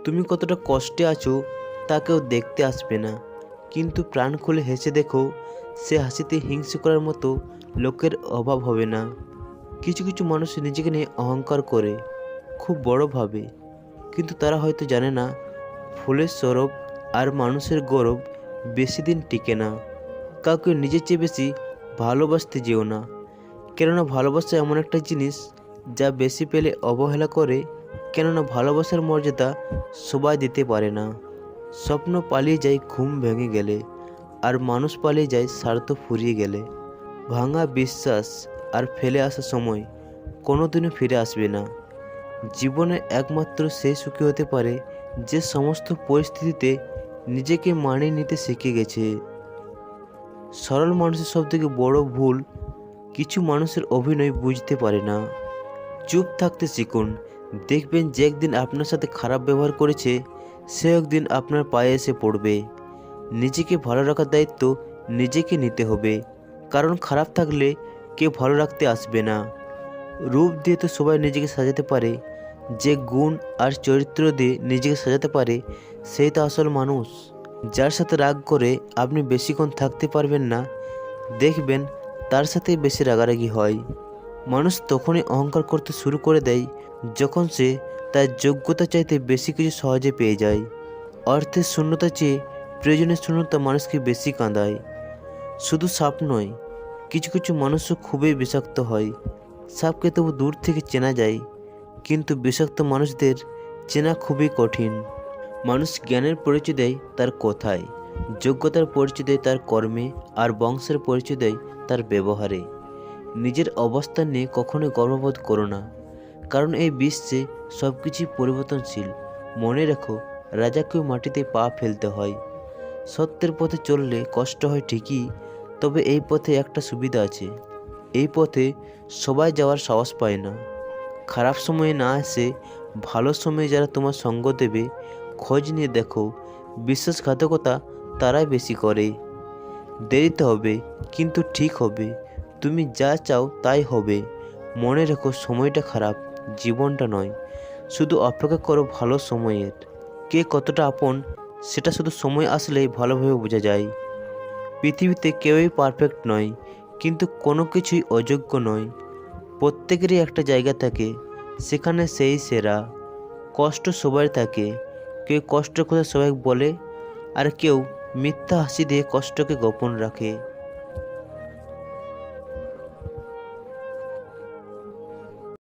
তুমি কতটা কষ্টে আছো তা কেউ দেখতে আসবে না, কিন্তু প্রাণ খুলে হেসে দেখো, সে হাসিতে হিংসে করার মতো লোকের অভাব হবে না। কিছু কিছু মানুষ নিজেকে নিয়ে অহংকার করে, খুব বড় ভাবে, কিন্তু তারা হয়তো জানে না ফুলের সরব আর মানুষের গৌরব বেশি দিন টিকে না। কাউকে নিজের চেয়ে বেশি ভালোবাসতে যেও না, কেননা ভালোবাসা এমন একটা জিনিস যা বেশি পেলে অবহেলা করে, কেননা ভালোবাসার মর্যাদা সবাই দিতে পারে না। স্বপ্ন পালিয়ে যায় ঘুম ভেঙে গেলে, আর মানুষ পালিয়ে যায় স্বার্থ ফুরিয়ে গেলে। ভাঙা বিশ্বাস আর ফেলে আসা সময় কোনোদিনও ফিরে আসবে না। জীবনে একমাত্র সেই সুখী হতে পারে যে সমস্ত পরিস্থিতিতে নিজেকে মানিয়ে নিতে শিখে গেছে। সরল মানুষের সবথেকে বড় ভুল, কিছু মানুষের অভিনয় বুঝতে পারে না। চুপ থাকতে শিখুন, দেখবেন যে একদিন আপনার সাথে খারাপ ব্যবহার করেছে সে একদিন আপনার পায়ে এসে পড়বে। নিজেকে ভালো রাখার দায়িত্ব নিজেকে নিতে হবে, কারণ খারাপ থাকলে কেউ ভালো রাখতে আসবে না। রূপ দিয়ে তো সবাই নিজেকে সাজাতে পারে, যে গুণ আর চরিত্র দিয়ে নিজেকে সাজাতে পারে সেই তো আসল মানুষ। যার সাথে রাগ করে আপনি বেশিক্ষণ থাকতে পারবেন না, দেখবেন তার সাথেই বেশি রাগারাগি হয়। মানুষ তখনই অহংকার করতে শুরু করে দেয় যখন সে তার যোগ্যতা চাইতে বেশি কিছু সহজে পেয়ে যায়। অর্থের শূন্যতা চেয়ে প্রয়োজনের শূন্যতা মানুষকে বেশি কাঁদায়। শুধু সাপ নয়, কিছু কিছু মানুষও খুবই বিষাক্ত হয়। সাপকে তবু দূর থেকে চেনা যায়, কিন্তু বিষাক্ত মানুষদের চেনা খুবই কঠিন। মানুষ জ্ঞানের পরিচয় দেয় তার কথায়, যোগ্যতার পরিচয় দেয় তার কর্মে, আর বংশের পরিচয় দেয় তার ব্যবহারে। নিজের অবস্থান নিয়ে কখনোই গর্ববোধ করো না, কারণ এই বিশ্বে সব কিছুই পরিবর্তনশীল। মনে রেখো, রাজাকেও মাটিতে পা ফেলতে হয়। সত্যের পথে চললে কষ্ট হয় ঠিকই, তবে এই পথে একটা সুবিধা আছে, এই পথে সবাই যাওয়ার সাহস পায় না। খারাপ সময়ে না এসে ভালো সময়ে যারা তোমার সঙ্গ দেবে, খোঁজ নিয়ে দেখো, বিশ্বাসঘাতকতা তারাই বেশি করে। দেরিতে হবে, কিন্তু ঠিক হবে। তুমি যা চাও তাই হবে। মনে রেখো, সময়টা খারাপ, জীবনটা নয়। শুধু অপেক্ষা করো ভালো সময়ের। কে কতটা আপন সেটা শুধু সময় আসলেই ভালোভাবে বোঝা যায়। পৃথিবীতে কেউই পারফেক্ট নয়, কিন্তু কোনো কিছুই অযোগ্য নয়। প্রত্যেকেরই একটা জায়গা থাকে, সেখানে সেই সেরা। কষ্ট সবার থাকে, কেউ কষ্টের কথা সবাই বলে, আর কেউ মিথ্যা হাসি দিয়ে কষ্টকে গোপন রাখে।